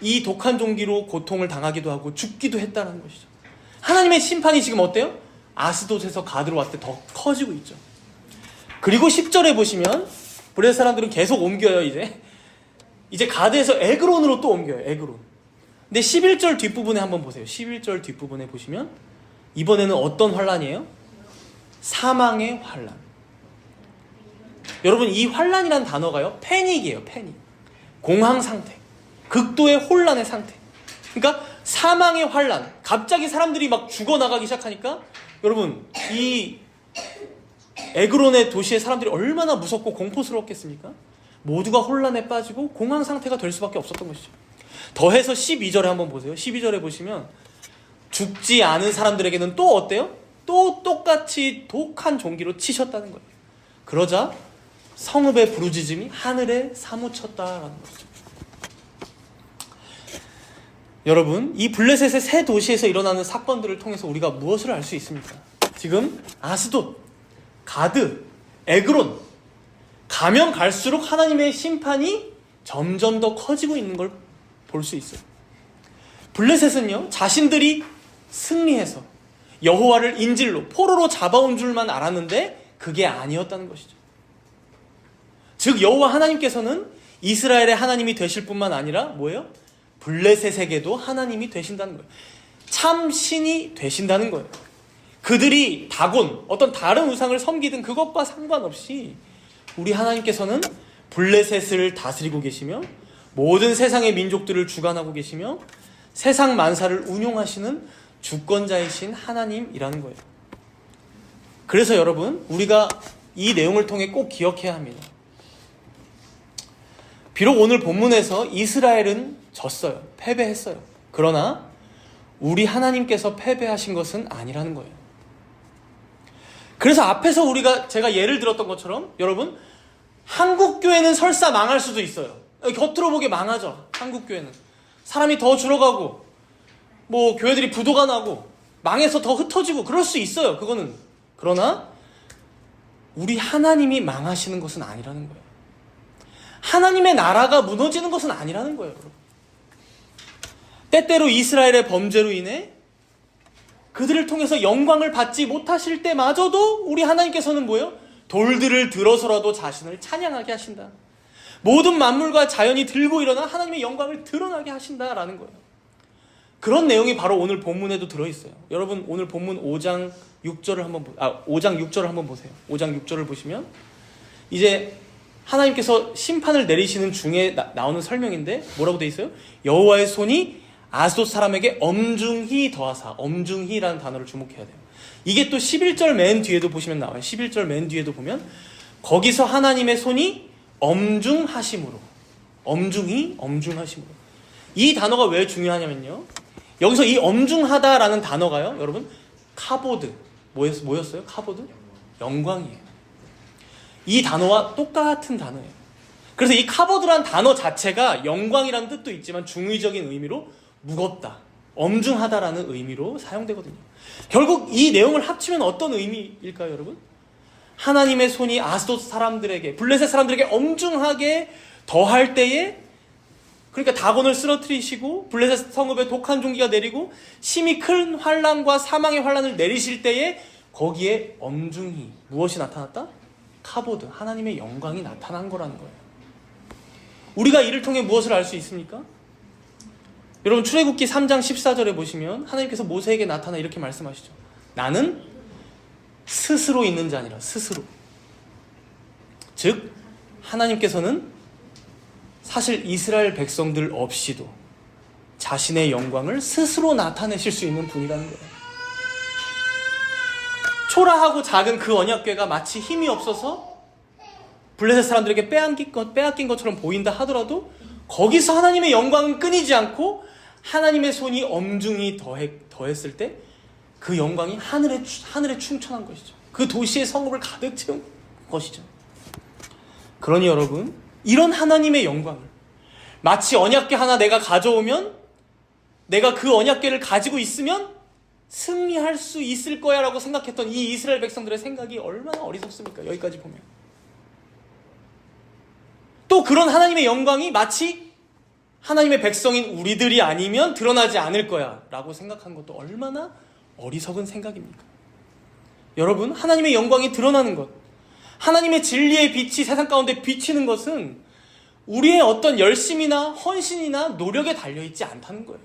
이 독한 종기로 고통을 당하기도 하고 죽기도 했다는 것이죠. 하나님의 심판이 지금 어때요? 아스돗에서 가드로 왔을 때 더 커지고 있죠. 그리고 10절에 보시면 블레셋 사람들은 계속 옮겨요. 이제 가드에서 에그론으로 또 옮겨요. 에그론. 근데 11절 뒷부분에 한번 보세요. 11절 뒷부분에 보시면 이번에는 어떤 환란이에요? 사망의 환란. 여러분, 이 환란이란 단어가요, 패닉이에요. 패닉. 공황 상태. 극도의 혼란의 상태. 그러니까 사망의 환란. 갑자기 사람들이 막 죽어나가기 시작하니까 여러분, 이 에그론의 도시의 사람들이 얼마나 무섭고 공포스러웠겠습니까? 모두가 혼란에 빠지고 공황 상태가 될 수밖에 없었던 것이죠. 더해서 12절에 한번 보세요. 12절에 보시면 죽지 않은 사람들에게는 또 어때요? 또 똑같이 독한 종기로 치셨다는 거예요. 그러자 성읍의 부르짖음이 하늘에 사무쳤다라는 거죠. 여러분, 이 블레셋의 세 도시에서 일어나는 사건들을 통해서 우리가 무엇을 알 수 있습니까? 지금 아스돗, 가드, 에그론, 가면 갈수록 하나님의 심판이 점점 더 커지고 있는 걸 볼 수 있어요. 블레셋은요, 자신들이 승리해서 여호와를 인질로, 포로로 잡아온 줄만 알았는데 그게 아니었다는 것이죠. 즉 여호와 하나님께서는 이스라엘의 하나님이 되실 뿐만 아니라 뭐예요? 블레셋에게도 하나님이 되신다는 거예요. 참 신이 되신다는 거예요. 그들이 다곤, 어떤 다른 우상을 섬기든 그것과 상관없이 우리 하나님께서는 블레셋을 다스리고 계시며 모든 세상의 민족들을 주관하고 계시며 세상 만사를 운용하시는 주권자이신 하나님이라는 거예요. 그래서 여러분, 우리가 이 내용을 통해 꼭 기억해야 합니다. 비록 오늘 본문에서 이스라엘은 졌어요. 패배했어요. 그러나 우리 하나님께서 패배하신 것은 아니라는 거예요. 그래서 앞에서 제가 예를 들었던 것처럼 여러분, 한국교회는 설사 망할 수도 있어요. 겉으로 보기에 망하죠. 한국교회는 사람이 더 줄어가고 교회들이 부도가 나고 망해서 더 흩어지고 그럴 수 있어요. 그거는. 그러나 우리 하나님이 망하시는 것은 아니라는 거예요. 하나님의 나라가 무너지는 것은 아니라는 거예요. 여러분. 때때로 이스라엘의 범죄로 인해 그들을 통해서 영광을 받지 못하실 때마저도 우리 하나님께서는 뭐예요? 돌들을 들어서라도 자신을 찬양하게 하신다. 모든 만물과 자연이 들고 일어나 하나님의 영광을 드러나게 하신다라는 거예요. 그런 내용이 바로 오늘 본문에도 들어있어요. 여러분, 오늘 본문 5장 6절을 한번 보세요. 5장 6절을 보시면 이제 하나님께서 심판을 내리시는 중에 나오는 설명인데 뭐라고 돼 있어요? 여호와의 손이 아스돗 사람에게 엄중히 더하사. 엄중히라는 단어를 주목해야 돼요. 이게 또 11절 맨 뒤에도 보시면 나와요. 11절 맨 뒤에도 보면 거기서 하나님의 손이 엄중하심으로. 엄중하심으로. 이 단어가 왜 중요하냐면요. 여기서 이 엄중하다라는 단어가요. 여러분 카보드. 뭐였어요? 카보드? 영광이에요. 이 단어와 똑같은 단어예요. 그래서 이 카보드란 단어 자체가 영광이라는 뜻도 있지만 중의적인 의미로 무겁다, 엄중하다라는 의미로 사용되거든요. 결국 이 내용을 합치면 어떤 의미일까요, 여러분? 하나님의 손이 아스돗 사람들에게, 블레셋 사람들에게 엄중하게 더할 때에, 그러니까 다곤을 쓰러뜨리시고 블레셋 성읍에 독한 종기가 내리고 심히 큰 환난과 사망의 환난을 내리실 때에 거기에 엄중히 무엇이 나타났다? 카보드, 하나님의 영광이 나타난 거라는 거예요. 우리가 이를 통해 무엇을 알 수 있습니까? 여러분 출애굽기 3장 14절에 보시면 하나님께서 모세에게 나타나 이렇게 말씀하시죠. 나는 스스로 있는 자니라. 스스로. 즉 하나님께서는 사실 이스라엘 백성들 없이도 자신의 영광을 스스로 나타내실 수 있는 분이라는 거예요. 초라하고 작은 그 언약궤가 마치 힘이 없어서 블레셋 사람들에게 빼앗긴 것처럼 보인다 하더라도 거기서 하나님의 영광은 끊이지 않고 하나님의 손이 엄중히 더했을 때 그 영광이 하늘에 충천한 것이죠. 그 도시의 성읍을 가득 채운 것이죠. 그러니 여러분, 이런 하나님의 영광을 마치 언약궤 하나 내가 가져오면 내가 그 언약궤를 가지고 있으면 승리할 수 있을 거야 라고 생각했던 이 이스라엘 백성들의 생각이 얼마나 어리석습니까? 여기까지 보면. 또 그런 하나님의 영광이 마치 하나님의 백성인 우리들이 아니면 드러나지 않을 거야 라고 생각한 것도 얼마나 어리석은 생각입니까? 여러분, 하나님의 영광이 드러나는 것, 하나님의 진리의 빛이 세상 가운데 비치는 것은 우리의 어떤 열심이나 헌신이나 노력에 달려있지 않다는 거예요.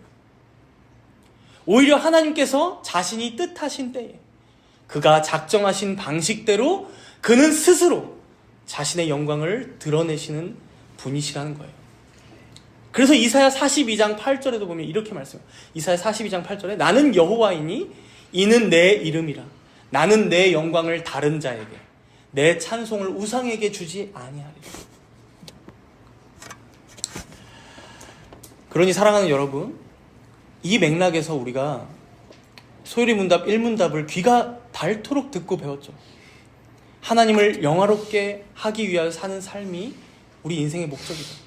오히려 하나님께서 자신이 뜻하신 때에 그가 작정하신 방식대로 그는 스스로 자신의 영광을 드러내시는 분이시라는 거예요. 그래서 이사야 42장 8절에도 보면 이렇게 말씀해요. 이사야 42장 8절에 나는 여호와이니 이는 내 이름이라. 나는 내 영광을 다른 자에게, 내 찬송을 우상에게 주지 아니하리라. 그러니 사랑하는 여러분, 이 맥락에서 우리가 소요리 문답 1문답을 귀가 닳도록 듣고 배웠죠. 하나님을 영화롭게 하기 위하여 사는 삶이 우리 인생의 목적이죠.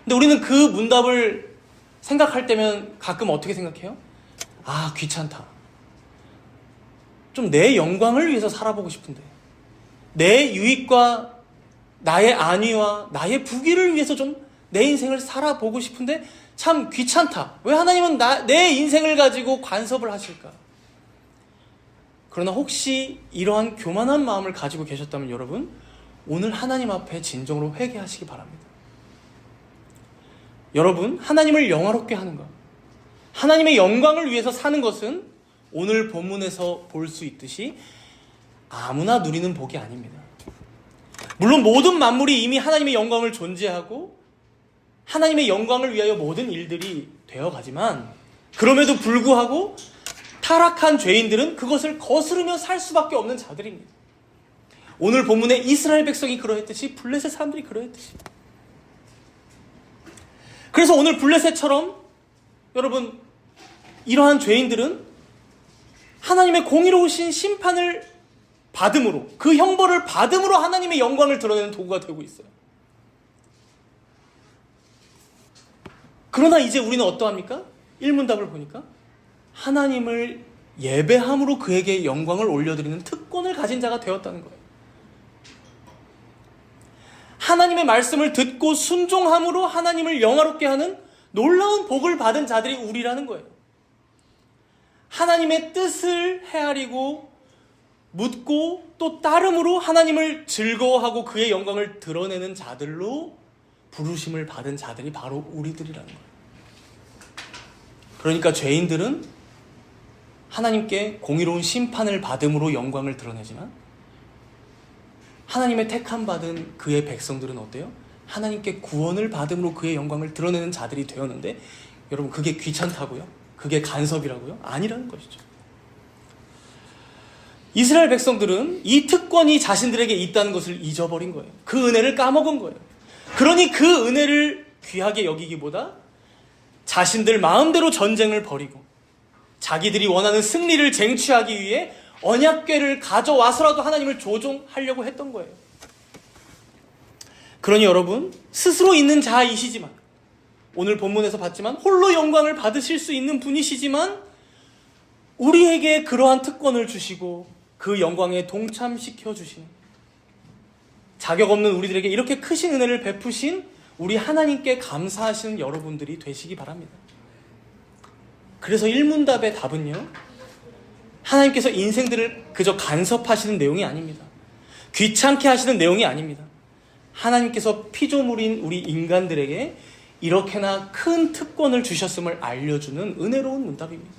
근데 우리는 그 문답을 생각할 때면 가끔 어떻게 생각해요? 아, 귀찮다. 좀 내 영광을 위해서 살아보고 싶은데, 내 유익과 나의 안위와 나의 부귀를 위해서 좀 내 인생을 살아보고 싶은데 참 귀찮다. 왜 하나님은 내 인생을 가지고 간섭을 하실까? 그러나 혹시 이러한 교만한 마음을 가지고 계셨다면 여러분, 오늘 하나님 앞에 진정으로 회개하시기 바랍니다. 여러분, 하나님을 영화롭게 하는 것, 하나님의 영광을 위해서 사는 것은 오늘 본문에서 볼 수 있듯이 아무나 누리는 복이 아닙니다. 물론 모든 만물이 이미 하나님의 영광을 존재하고 하나님의 영광을 위하여 모든 일들이 되어가지만 그럼에도 불구하고 타락한 죄인들은 그것을 거스르며 살 수밖에 없는 자들입니다. 오늘 본문에 이스라엘 백성이 그러했듯이 블레셋 사람들이 그러했듯이. 그래서 오늘 블레셋처럼 여러분, 이러한 죄인들은 하나님의 공의로우신 심판을 받음으로, 그 형벌을 받음으로 하나님의 영광을 드러내는 도구가 되고 있어요. 그러나 이제 우리는 어떠합니까? 1문답을 보니까 하나님을 예배함으로 그에게 영광을 올려드리는 특권을 가진 자가 되었다는 거예요. 하나님의 말씀을 듣고 순종함으로 하나님을 영화롭게 하는 놀라운 복을 받은 자들이 우리라는 거예요. 하나님의 뜻을 헤아리고 묻고 또 따름으로 하나님을 즐거워하고 그의 영광을 드러내는 자들로 부르심을 받은 자들이 바로 우리들이라는 거예요. 그러니까 죄인들은 하나님께 공의로운 심판을 받음으로 영광을 드러내지만 하나님의 택함 받은 그의 백성들은 어때요? 하나님께 구원을 받음으로 그의 영광을 드러내는 자들이 되었는데 여러분, 그게 귀찮다고요? 그게 간섭이라고요? 아니라는 것이죠. 이스라엘 백성들은 이 특권이 자신들에게 있다는 것을 잊어버린 거예요. 그 은혜를 까먹은 거예요. 그러니 그 은혜를 귀하게 여기기보다 자신들 마음대로 전쟁을 벌이고 자기들이 원하는 승리를 쟁취하기 위해 언약궤를 가져와서라도 하나님을 조종하려고 했던 거예요. 그러니 여러분, 스스로 있는 자이시지만, 오늘 본문에서 봤지만 홀로 영광을 받으실 수 있는 분이시지만 우리에게 그러한 특권을 주시고 그 영광에 동참시켜 주시는, 자격 없는 우리들에게 이렇게 크신 은혜를 베푸신 우리 하나님께 감사하시는 여러분들이 되시기 바랍니다. 그래서 일문답의 답은요, 하나님께서 인생들을 그저 간섭하시는 내용이 아닙니다. 귀찮게 하시는 내용이 아닙니다. 하나님께서 피조물인 우리 인간들에게 이렇게나 큰 특권을 주셨음을 알려주는 은혜로운 문답입니다.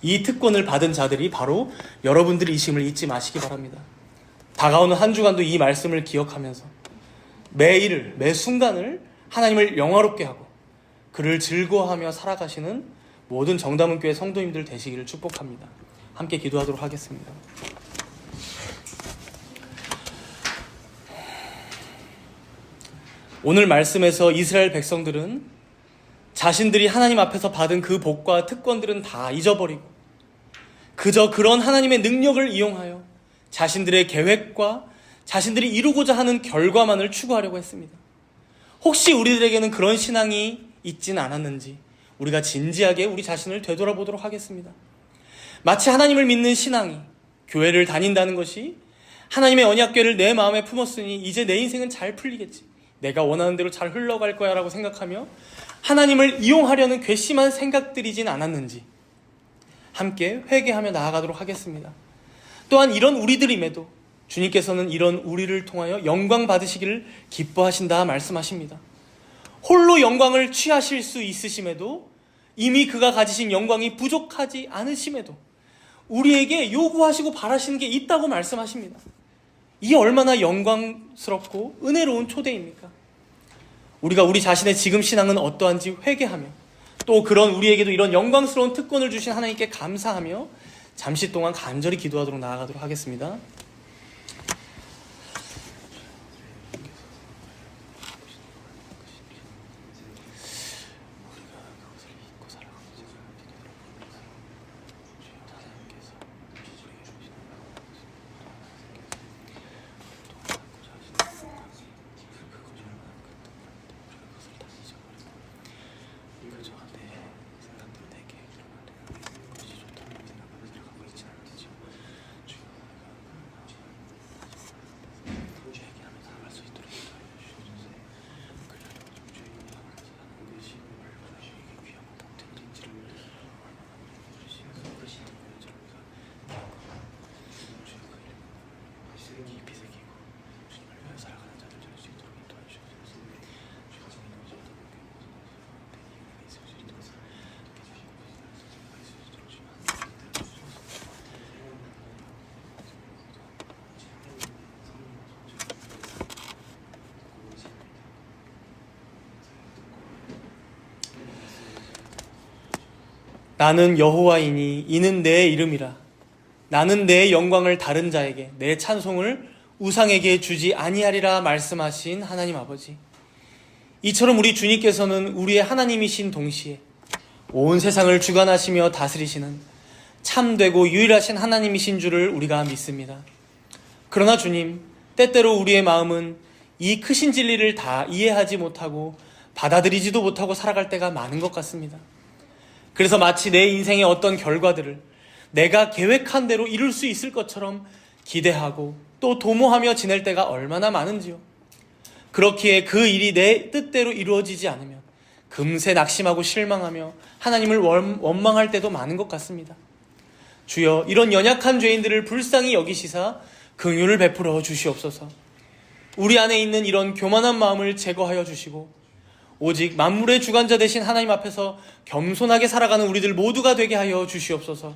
이 특권을 받은 자들이 바로 여러분들이심을 잊지 마시기 바랍니다. 다가오는 한 주간도 이 말씀을 기억하면서 매일을, 매 순간을 하나님을 영화롭게 하고 그를 즐거워하며 살아가시는 모든 정다문교회 성도님들 되시기를 축복합니다. 함께 기도하도록 하겠습니다. 오늘 말씀에서 이스라엘 백성들은 자신들이 하나님 앞에서 받은 그 복과 특권들은 다 잊어버리고 그저 그런 하나님의 능력을 이용하여 자신들의 계획과 자신들이 이루고자 하는 결과만을 추구하려고 했습니다. 혹시 우리들에게는 그런 신앙이 있진 않았는지 우리가 진지하게 우리 자신을 되돌아보도록 하겠습니다. 마치 하나님을 믿는 신앙이, 교회를 다닌다는 것이 하나님의 언약궤를 내 마음에 품었으니 이제 내 인생은 잘 풀리겠지, 내가 원하는 대로 잘 흘러갈 거야 라고 생각하며 하나님을 이용하려는 괘씸한 생각들이진 않았는지 함께 회개하며 나아가도록 하겠습니다. 또한 이런 우리들임에도 주님께서는 이런 우리를 통하여 영광 받으시기를 기뻐하신다 말씀하십니다. 홀로 영광을 취하실 수 있으심에도, 이미 그가 가지신 영광이 부족하지 않으심에도 우리에게 요구하시고 바라시는 게 있다고 말씀하십니다. 이 얼마나 영광스럽고 은혜로운 초대입니까? 우리가 우리 자신의 지금 신앙은 어떠한지 회개하며 또 그런 우리에게도 이런 영광스러운 특권을 주신 하나님께 감사하며 잠시 동안 간절히 기도하도록 나아가도록 하겠습니다. 나는 여호와이니 이는 내 이름이라. 나는 내 영광을 다른 자에게, 내 찬송을 우상에게 주지 아니하리라 말씀하신 하나님 아버지, 이처럼 우리 주님께서는 우리의 하나님이신 동시에 온 세상을 주관하시며 다스리시는 참되고 유일하신 하나님이신 줄을 우리가 믿습니다. 그러나 주님, 때때로 우리의 마음은 이 크신 진리를 다 이해하지 못하고 받아들이지도 못하고 살아갈 때가 많은 것 같습니다. 그래서 마치 내 인생의 어떤 결과들을 내가 계획한 대로 이룰 수 있을 것처럼 기대하고 또 도모하며 지낼 때가 얼마나 많은지요. 그렇기에 그 일이 내 뜻대로 이루어지지 않으면 금세 낙심하고 실망하며 하나님을 원망할 때도 많은 것 같습니다. 주여, 이런 연약한 죄인들을 불쌍히 여기시사 긍휼을 베풀어 주시옵소서. 우리 안에 있는 이런 교만한 마음을 제거하여 주시고 오직 만물의 주관자 되신 하나님 앞에서 겸손하게 살아가는 우리들 모두가 되게 하여 주시옵소서.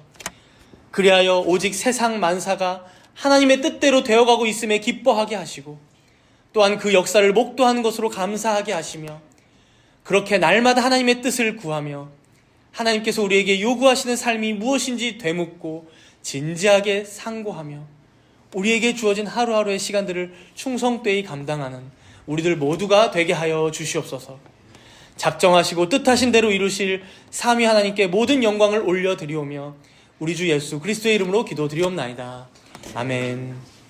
그리하여 오직 세상 만사가 하나님의 뜻대로 되어가고 있음에 기뻐하게 하시고 또한 그 역사를 목도하는 것으로 감사하게 하시며 그렇게 날마다 하나님의 뜻을 구하며 하나님께서 우리에게 요구하시는 삶이 무엇인지 되묻고 진지하게 상고하며 우리에게 주어진 하루하루의 시간들을 충성되이 감당하는 우리들 모두가 되게 하여 주시옵소서. 작정하시고 뜻하신 대로 이루실 삼위 하나님께 모든 영광을 올려드리오며 우리 주 예수 그리스도의 이름으로 기도드리옵나이다. 아멘.